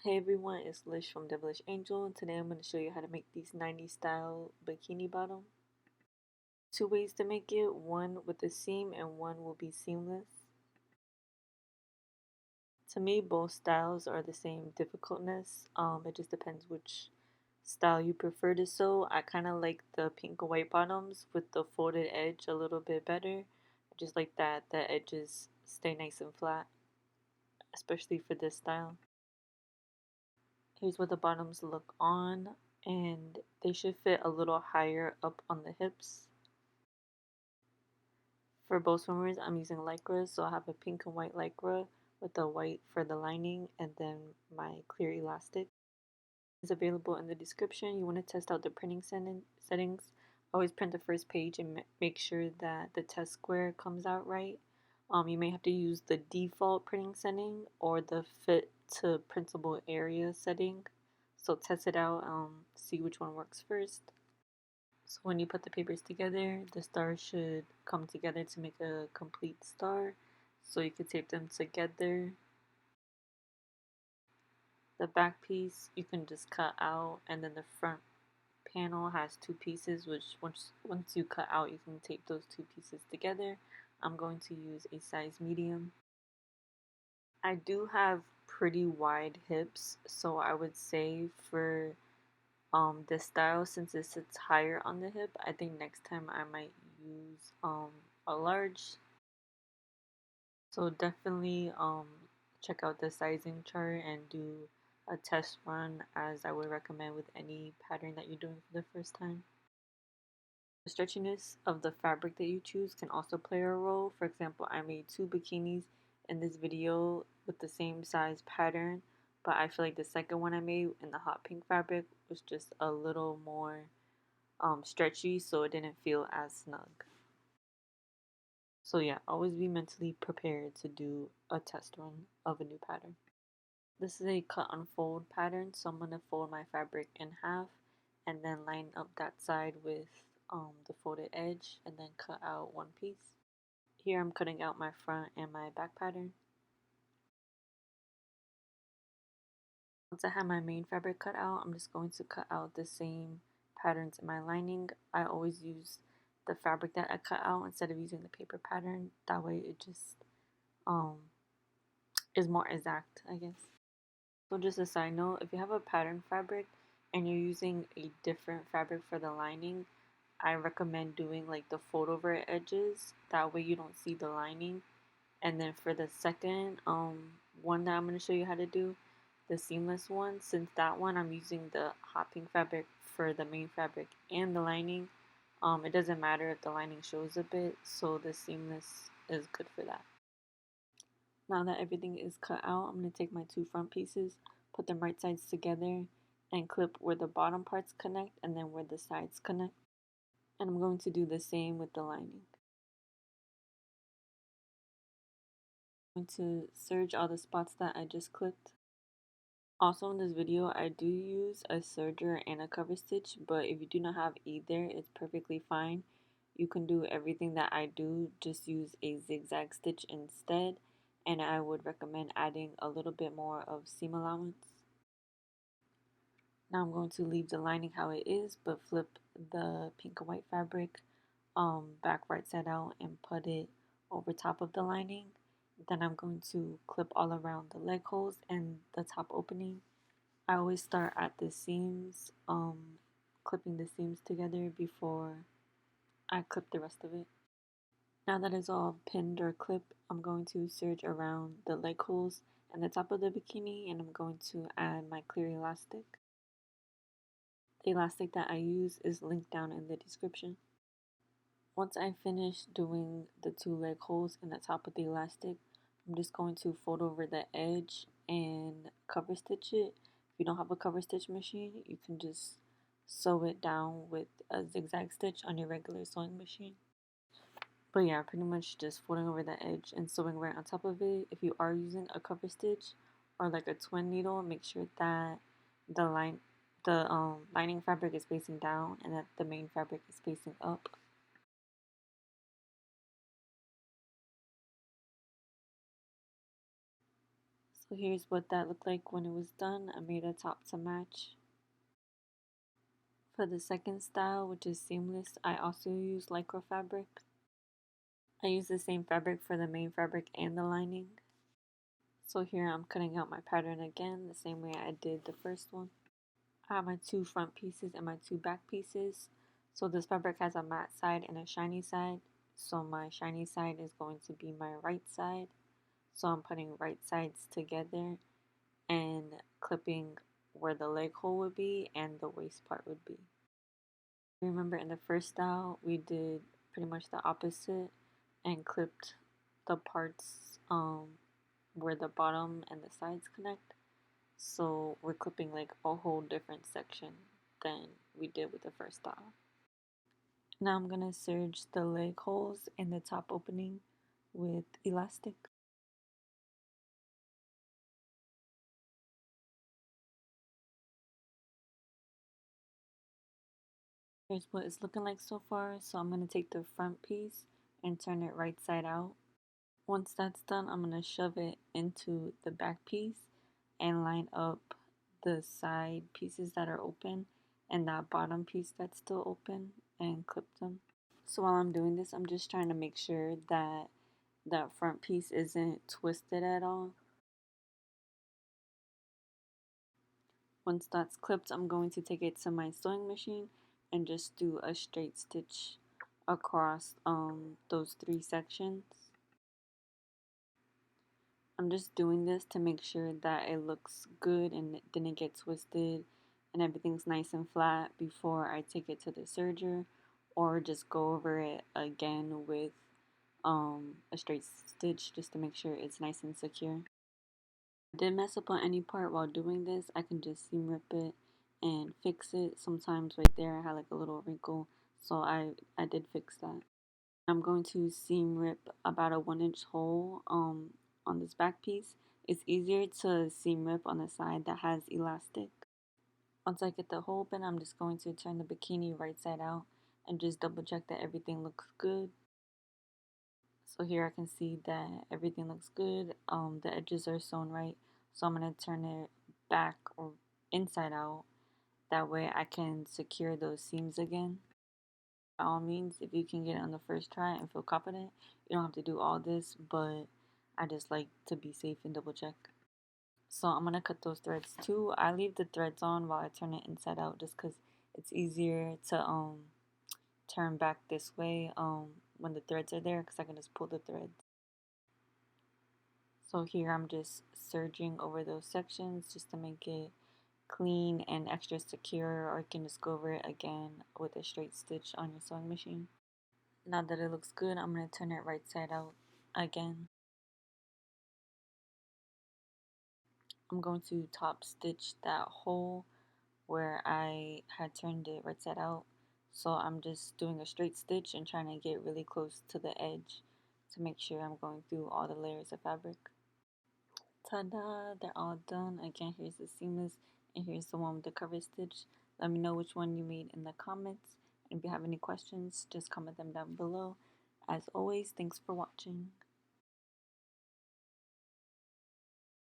Hey everyone, it's Lish from Devalishangell, and today I'm going to show you how to make these 90s style bikini bottom. Two ways to make it, one with a seam and one will be seamless. To me, both styles are the same difficultness. It just depends which style you prefer to sew. I kind of like the pink and white bottoms with the folded edge a little bit better. I just like that the edges stay nice and flat, especially for this style. Here's what the bottoms look on, and they should fit a little higher up on the hips. For both swimmers, I'm using lycra, so I have a pink and white lycra with the white for the lining and then my clear elastic. It's available in the description. You want to test out the printing settings. Always print the first page and make sure that the test square comes out right. You may have to use the default printing setting or the fit to printable area setting. So test it out, see which one works first. So when you put the papers together, the stars should come together to make a complete star. So you can tape them together. The back piece you can just cut out, and then the front panel has two pieces, which once you cut out, you can tape those two pieces together. I'm going to use a size medium. I do have pretty wide hips, so I would say for this style, since it sits higher on the hip, I think next time I might use a large. So definitely check out the sizing chart and do a test run, as I would recommend with any pattern that you're doing for the first time. The stretchiness of the fabric that you choose can also play a role. For example, I made two bikinis in this video with the same size pattern, but I feel like the second one I made in the hot pink fabric was just a little more stretchy, so it didn't feel as snug. So yeah, always be mentally prepared to do a test run of a new pattern. This is a cut and fold pattern, so I'm going to fold my fabric in half and then line up that side with the folded edge and then cut out one piece. Here I'm cutting out my front and my back pattern. Once I have my main fabric cut out, I'm just going to cut out the same patterns in my lining. I always use the fabric that I cut out instead of using the paper pattern. That way it just um, is more exact, I guess. So just a side note, if you have a pattern fabric and you're using a different fabric for the lining, I recommend doing like the fold over edges. That way you don't see the lining. And then for the second one that I'm going to show you how to do, the seamless one, since that one I'm using the hot pink fabric for the main fabric and the lining, it doesn't matter if the lining shows a bit, so the seamless is good for that. Now that everything is cut out, I'm going to take my two front pieces, put them right sides together, and clip where the bottom parts connect and then where the sides connect. And I'm going to do the same with the lining. I'm going to serge all the spots that I just clipped. Also in this video, I do use a serger and a cover stitch, but if you do not have either, it's perfectly fine. You can do everything that I do, just use a zigzag stitch instead, and I would recommend adding a little bit more of seam allowance. Now I'm going to leave the lining how it is, but flip the pink and white fabric back right side out and put it over top of the lining. Then I'm going to clip all around the leg holes and the top opening. I always start at the seams, clipping the seams together before I clip the rest of it. Now that it's all pinned or clipped, I'm going to serge around the leg holes and the top of the bikini, and I'm going to add my clear elastic. The elastic that I use is linked down in the description. Once I finish doing the two leg holes in the top of the elastic, I'm just going to fold over the edge and cover stitch it. If you don't have a cover stitch machine, you can just sew it down with a zigzag stitch on your regular sewing machine. But yeah, pretty much just folding over the edge and sewing right on top of it. If you are using a cover stitch or like a twin needle, make sure that the lining fabric is facing down and that the main fabric is facing up. So here's what that looked like when it was done. I made a top to match. For the second style, which is seamless, I also use lycra fabric. I use the same fabric for the main fabric and the lining. So here I'm cutting out my pattern again, the same way I did the first one. I have my two front pieces and my two back pieces. So this fabric has a matte side and a shiny side. So my shiny side is going to be my right side. So I'm putting right sides together and clipping where the leg hole would be and the waist part would be. Remember in the first style we did pretty much the opposite and clipped the parts where the bottom and the sides connect. So we're clipping like a whole different section than we did with the first style. Now I'm gonna serge the leg holes and the top opening with elastic. Here's what it's looking like so far. So I'm gonna take the front piece and turn it right side out. Once that's done, I'm gonna shove it into the back piece and line up the side pieces that are open and that bottom piece that's still open and clip them. So while I'm doing this, I'm just trying to make sure that that front piece isn't twisted at all. Once that's clipped, I'm going to take it to my sewing machine and just do a straight stitch across those three sections. I'm just doing this to make sure that it looks good and it didn't get twisted and everything's nice and flat before I take it to the serger, or just go over it again with a straight stitch just to make sure it's nice and secure. If I did mess up on any part while doing this, I can just seam rip it and fix it. Sometimes right there I had like a little wrinkle, so I did fix that. I'm going to seam rip about a 1-inch hole on this back piece. It's easier to seam rip on the side that has elastic. Once I get the hole open, I'm just going to turn the bikini right side out and just double check that everything looks good. So here I can see that everything looks good. The edges are sewn right, so I'm going to turn it back or inside out. That way I can secure those seams again. By all means, if you can get it on the first try and feel confident, you don't have to do all this, but I just like to be safe and double check. So I'm going to cut those threads too. I leave the threads on while I turn it inside out just because it's easier to turn back this way when the threads are there, because I can just pull the threads. So here I'm just serging over those sections just to make it clean and extra secure, or you can just go over it again with a straight stitch on your sewing machine. Now that it looks good, I'm going to turn it right side out again. I'm going to top stitch that hole where I had turned it right side out. So I'm just doing a straight stitch and trying to get really close to the edge to make sure I'm going through all the layers of fabric. Ta-da! They're all done. Again, here's the seamless and here's the one with the cover stitch. Let me know which one you made in the comments. And if you have any questions, just comment them down below. As always, thanks for watching.